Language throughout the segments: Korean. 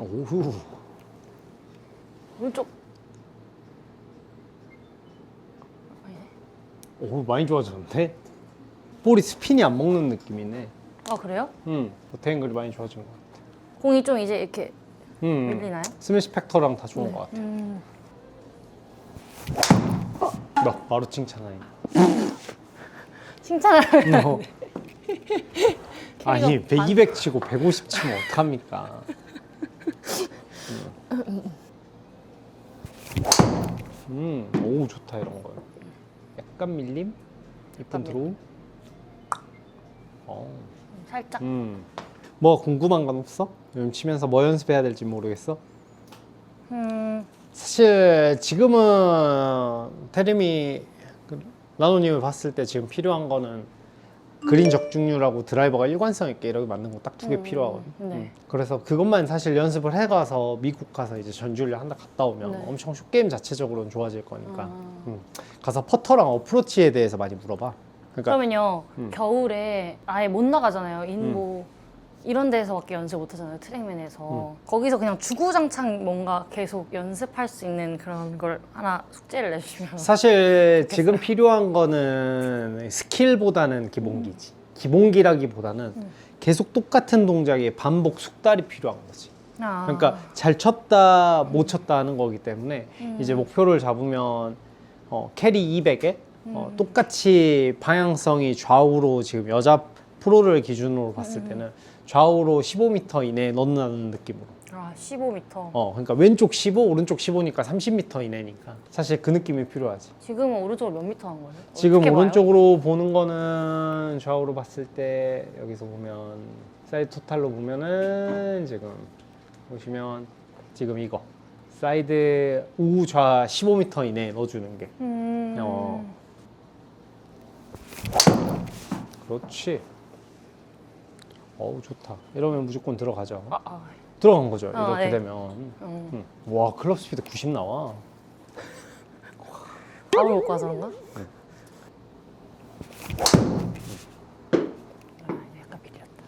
오후. 오른쪽. 오, 많이 좋아졌는데? 볼이 스핀이 안 먹는 느낌이네. 아 그래요? 겉에 앵글이 많이 좋아진 것 같아. 공이 좀 이제 이렇게 밀리나요? 스매시 팩터랑 다 좋은 것 같아. 나 바로 칭찬하니. 칭찬을 어. 아니 200 치고 150 치면 어떡합니까? 오 좋다 이런 거. 약간 밀림? 이쁜 드로우? 살짝. 뭐 궁금한 건 없어? 요즘 치면서 뭐 연습해야 될지 모르겠어? 사실 지금은 테림이 라노님을 봤을 때 지금 필요한 거는 그린 적중률하고 드라이버가 일관성 있게 이렇게 맞는 거 딱 2개 필요하거든. 네. 그래서 그것만 사실 연습을 해가서 미국 가서 이제 전주를 한다 갔다 오면 네. 엄청 숏게임 자체적으로는 좋아질 거니까 가서 퍼터랑 어프로치에 대해서 많이 물어봐. 그러니까 그러면요 겨울에 아예 못 나가잖아요. 인보 이런 데서밖에 연습 못 하잖아요. 트랙맨에서 거기서 그냥 주구장창 뭔가 계속 연습할 수 있는 그런 걸 하나 숙제를 내주시면 사실 지금 필요한 거는 스킬보다는 기본기지. 기본기라기보다는 계속 똑같은 동작의 반복 숙달이 필요한 거지. 그러니까 잘 쳤다 못 쳤다 하는 거기 때문에 이제 목표를 잡으면 캐리 200에 똑같이 방향성이 좌우로 지금 여자 프로를 기준으로 봤을 때는 좌우로 15m 이내에 넣는다는 느낌으로. 아 15m. 그러니까 왼쪽 15, 오른쪽 15니까 30m 이내니까 사실 그 느낌이 필요하지. 지금은 오른쪽으로 몇 미터 한 거예요? 지금 어떻게 봐요? 오른쪽으로 보는 거는 좌우로 봤을 때 여기서 보면 사이드 토탈로 보면은 지금 보시면 지금 이거 사이드 우좌 15m 이내에 넣어주는 게 그렇지. 어우 좋다. 이러면 무조건 들어가죠. 들어간 거죠. 이렇게 네. 되면. 와 클럽 스피드 90 나와. 밥을 먹고 와서 그런가? 약간 비렸다.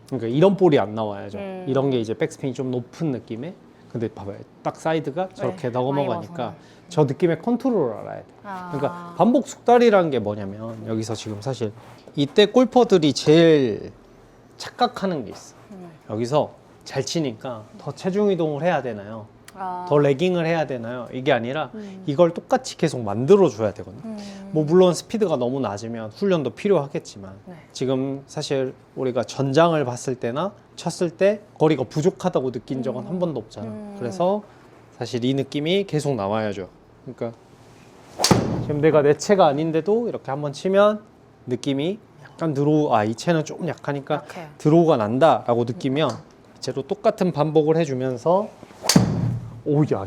그러니까 이런 볼이 안 나와야죠. 이런 게 이제 백스핀이 좀 높은 느낌의. 근데 봐봐요. 딱 사이드가 저렇게 넘어가니까 와서는. 저 느낌의 컨트롤을 알아야 돼. 그러니까 반복 숙달이라는 게 뭐냐면 여기서 지금 사실 이때 골퍼들이 제일 착각하는 게 있어. 여기서 잘 치니까 더 체중 이동을 해야 되나요? 더 레깅을 해야 되나요? 이게 아니라 이걸 똑같이 계속 만들어 줘야 되거든요. 뭐 물론 스피드가 너무 낮으면 훈련도 필요하겠지만 지금 사실 우리가 전장을 봤을 때나 쳤을 때 거리가 부족하다고 느낀 적은 한 번도 없잖아. 그래서 사실 이 느낌이 계속 나와야죠. 그러니까 지금 내가 내 채가 아닌데도 이렇게 한번 치면 느낌이 약간 드로우, 이 채는 조금 약하니까 약해요. 드로우가 난다 라고 느끼면 이제로 똑같은 반복을 해주면서 오야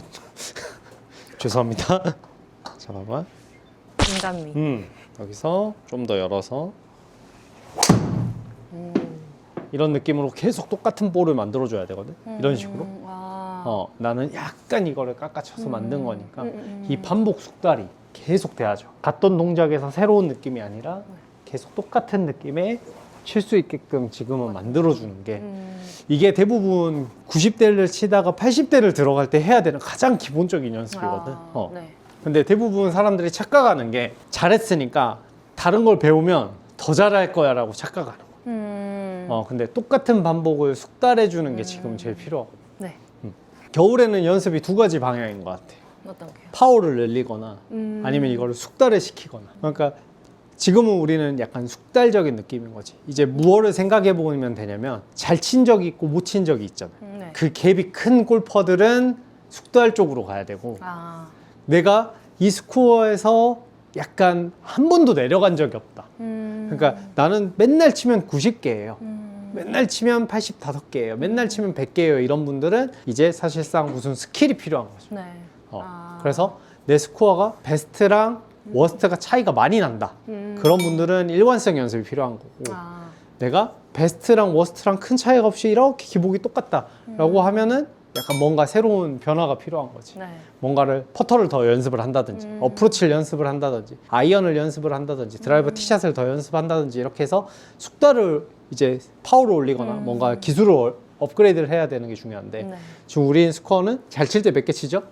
죄송합니다. 잠깐만. 인간미. 여기서 좀 더 열어서 이런 느낌으로 계속 똑같은 볼을 만들어 줘야 되거든. 이런 식으로. 나는 약간 이거를 깎아쳐서 만든 거니까 이 반복 숙달이 계속 돼야죠. 갔던 동작에서 새로운 느낌이 아니라 계속 똑같은 느낌에 칠 수 있게끔 지금은 만들어주는 게 이게 대부분 90대를 치다가 80대를 들어갈 때 해야 되는 가장 기본적인 연습이거든. 네. 근데 대부분 사람들이 착각하는 게 잘했으니까 다른 걸 배우면 더 잘할 거야 라고 착각하는 거야. 근데 똑같은 반복을 숙달해주는 게 지금 제일 필요하거든. 네. 겨울에는 연습이 두 가지 방향인 것 같아. 어떤 게요? 파워를 늘리거나 아니면 이거를 숙달을 시키거나. 그러니까 지금은 우리는 약간 숙달적인 느낌인 거지. 이제 무엇을 생각해 보면 되냐면 잘 친 적이 있고 못 친 적이 있잖아요. 네. 그 갭이 큰 골퍼들은 숙달 쪽으로 가야 되고 내가 이 스코어에서 약간 한 번도 내려간 적이 없다. 그러니까 나는 맨날 치면 90개예요. 맨날 치면 85개예요. 맨날 치면 100개예요. 이런 분들은 이제 사실상 무슨 스킬이 필요한 거죠. 네. 그래서 내 스코어가 베스트랑 워스트가 차이가 많이 난다. 그런 분들은 일관성 연습이 필요한 거고 내가 베스트랑 워스트랑 큰 차이가 없이 이렇게 기복이 똑같다라고 하면은 약간 뭔가 새로운 변화가 필요한 거지. 네. 뭔가를 퍼터를 더 연습을 한다든지 어프로치를 연습을 한다든지 아이언을 연습을 한다든지 드라이버 티샷을 더 연습한다든지 이렇게 해서 숙달을 이제 파워를 올리거나 뭔가 기술을 업그레이드를 해야 되는 게 중요한데 네. 지금 우린 스코어는 잘 칠 때 몇 개 치죠?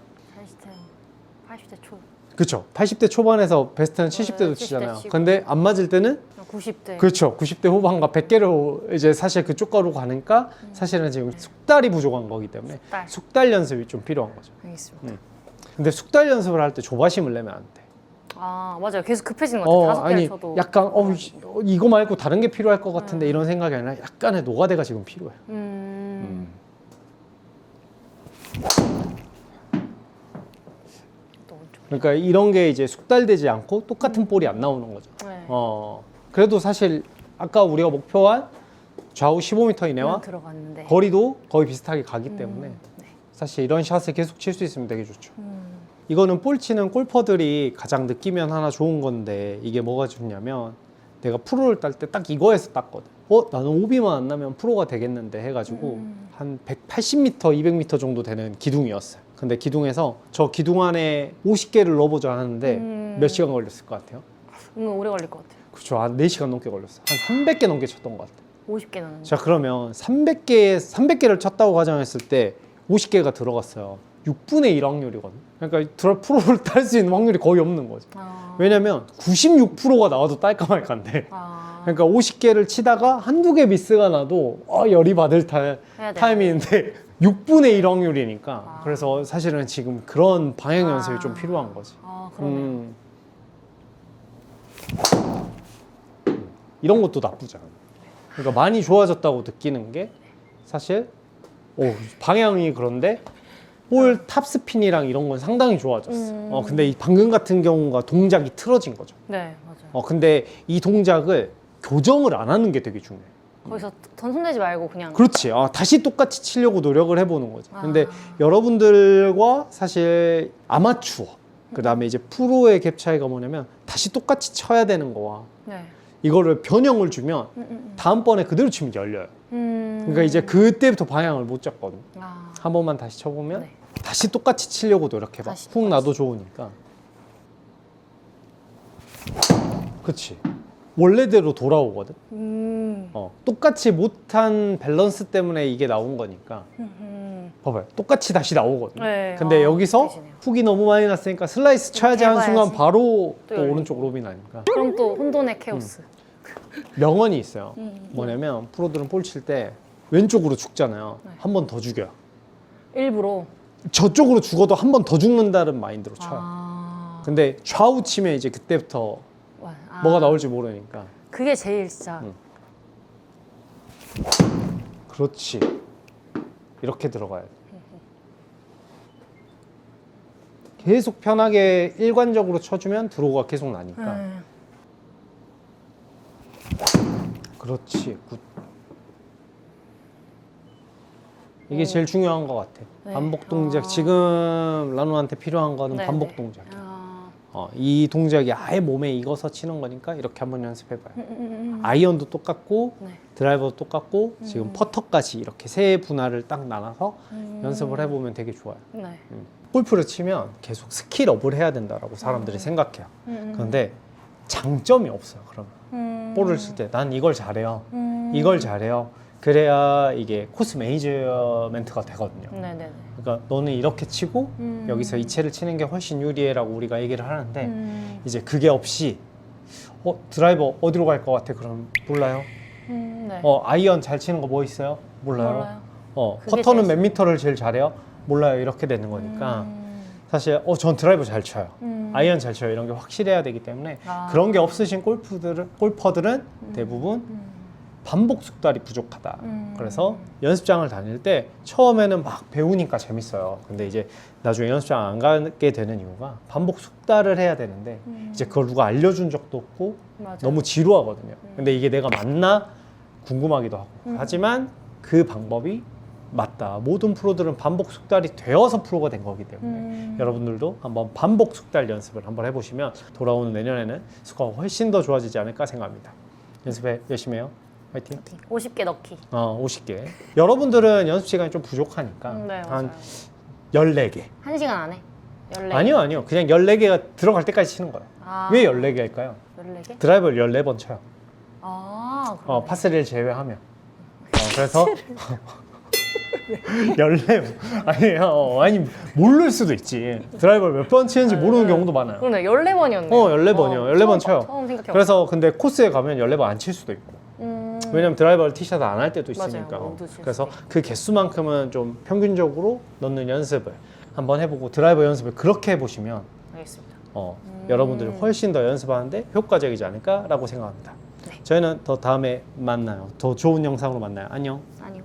80대 초. 그렇죠. 80대 초반에서 베스트는 네, 70대도 70대 치잖아요. 치고. 근데 안 맞을 때는 90대. 그렇죠. 90대 후반과 100개로 이제 사실 그쪽 가로 가니까 사실은 지금 숙달이 부족한 거기 때문에 숙달 연습이 좀 필요한 거죠. 알겠습니다. 근데 숙달 연습을 할 때 조바심을 내면 안 돼. 아 맞아요. 계속 급해지는 것 같아요. 5개를 아니 쳐도. 약간 이거 말고 다른 게 필요할 것 같은데 이런 생각이 아니라 약간의 노가다가 지금 필요해. 또 오른쪽. 그러니까 이런 게 이제 숙달되지 않고 똑같은 볼이 안 나오는 거죠. 네. 그래도 사실 아까 우리가 목표한 좌우 15m 이내와 들어갔는데. 거리도 거의 비슷하게 가기 때문에 네. 사실 이런 샷을 계속 칠 수 있으면 되게 좋죠. 이거는 볼 치는 골퍼들이 가장 느끼면 하나 좋은 건데 이게 뭐가 좋냐면 내가 프로를 딸 때 딱 이거에서 땄거든. 나는 오비만 안 나면 프로가 되겠는데 해가지고 한 180m, 200m 정도 되는 기둥이었어요. 근데 기둥에서 저 기둥 안에 50개를 넣어보자 하는데 몇 시간 걸렸을 것 같아요? 오늘 오래 걸릴 것 같아요. 그렇죠. 한 4시간 넘게 걸렸어요. 한 300개 넘게 쳤던 것 같아요. 50개 넣는. 자, 그러면 300개를 쳤다고 가정했을 때 50개가 들어갔어요. 6분의 1 확률이거든. 그러니까 프로를 딸 수 있는 확률이 거의 없는 거죠. 왜냐면 96%가 나와도 딸까 말까인데. 그러니까 50개를 치다가 한두 개 미스가 나도 열이 받을 타이밍인데 6분의 1 확률이니까. 그래서 사실은 지금 그런 방향 연습이 좀 필요한 거지. 그러네요. 이런 것도 나쁘지 않아. 그러니까 많이 좋아졌다고 느끼는 게 사실 방향이 그런데 볼 탑스핀이랑 이런 건 상당히 좋아졌어. 근데 이 방금 같은 경우가 동작이 틀어진 거죠. 네, 맞아요. 근데 이 동작을 교정을 안 하는 게 되게 중요해. 거기서 손대지 말고 그냥. 그렇지. 다시 똑같이 치려고 노력을 해보는 거지. 근데 여러분들과 사실 아마추어, 그 다음에 이제 프로의 갭 차이가 뭐냐면 다시 똑같이 쳐야 되는 거와 네. 이거를 변형을 주면 다음번에 그대로 치면 열려요. 그러니까 이제 그때부터 방향을 못 잡거든. 한 번만 다시 쳐보면 네. 다시 똑같이 치려고 노력해봐. 다시 훅 나도 좋으니까. 그치. 원래대로 돌아오거든. 똑같이 못한 밸런스 때문에 이게 나온 거니까. 봐봐요. 똑같이 다시 나오거든. 네. 근데 여기서 되시네요. 훅이 너무 많이 났으니까 슬라이스 쳐야지 하는 순간 해봐야지. 바로 또 또 열리고. 오른쪽 로비 나니까. 그럼 또 혼돈의 케오스. 명언이 있어요. 뭐냐면 프로들은 볼 칠 때 왼쪽으로 죽잖아요. 네. 한 번 더 죽여요. 일부러. 저쪽으로 죽어도 한 번 더 죽는다는 마인드로 쳐요. 근데 좌우 치면 이제 그때부터 뭐가 나올지 모르니까. 그게 제일 진짜. 그렇지. 이렇게 들어가야 돼. 계속 편하게 일관적으로 쳐주면 드로우가 계속 나니까. 그렇지. 굿. 이게 제일 중요한 것 같아. 네. 반복 동작. 지금 라누한테 필요한 거는 네, 반복 네. 동작이야. 이 동작이 아예 몸에 익어서 치는 거니까 이렇게 한번 연습해봐요. 아이언도 똑같고 네. 드라이버도 똑같고 지금 퍼터까지 이렇게 세 분할을 딱 나눠서 연습을 해보면 되게 좋아요. 네. 골프를 치면 계속 스킬업을 해야 된다라고 사람들이 생각해요. 그런데 장점이 없어요. 그러면 볼을 칠 때 난 이걸 잘해요. 이걸 잘해요. 그래야 이게 코스 매니저멘트가 되거든요. 네네네. 그러니까 너는 이렇게 치고 여기서 이 채를 치는 게 훨씬 유리해라고 우리가 얘기를 하는데 이제 그게 없이 드라이버 어디로 갈 것 같아? 그럼 몰라요. 네. 아이언 잘 치는 거 뭐 있어요? 몰라요. 그게 퍼터는 제일 몇 미터를 제일 잘해요? 몰라요. 이렇게 되는 거니까 사실 전 드라이버 잘 쳐요. 아이언 잘 쳐요. 이런 게 확실해야 되기 때문에 그런 게 없으신 골퍼들은 대부분 반복 숙달이 부족하다. 그래서 연습장을 다닐 때 처음에는 막 배우니까 재밌어요. 근데 이제 나중에 연습장 안 가게 되는 이유가 반복 숙달을 해야 되는데 이제 그걸 누가 알려준 적도 없고 맞아요. 너무 지루하거든요. 근데 이게 내가 맞나 궁금하기도 하고. 하지만 그 방법이 맞다. 모든 프로들은 반복 숙달이 되어서 프로가 된 거기 때문에 여러분들도 한번 반복 숙달 연습을 한번 해보시면 돌아오는 내년에는 스코어가 훨씬 더 좋아지지 않을까 생각합니다. 연습해 열심히 해요. 화이팅. 50개 넣기. 50개. 여러분들은 연습 시간이 좀 부족하니까 네, 한 맞아요. 14개. 1시간 안에? 14개? 아니요. 그냥 14개가 들어갈 때까지 치는 거예요. 왜 14개일까요? 14개? 드라이버를 14번 쳐요. 그러네. 파3를 제외하면. 그래서 14번. 아니에요. 아니, 모를 수도 있지. 드라이버를 몇 번 치는지 모르는 경우도 많아요. 그러네 14번이었네. 14번이요. 14번 쳐요. 처음 생각해봤어. 그래서 근데 코스에 가면 14번 안 칠 수도 있고. 왜냐면 드라이버를 티샷 안 할 때도 있으니까. 맞아요. 모두 칠 그래서 수도 그 개수만큼은 좀 평균적으로 넣는 연습을 한번 해보고 드라이버 연습을 그렇게 해보시면 알겠습니다. 여러분들이 훨씬 더 연습하는데 효과적이지 않을까라고 생각합니다. 네. 저희는 더 다음에 만나요. 더 좋은 영상으로 만나요. 안녕. 아니요.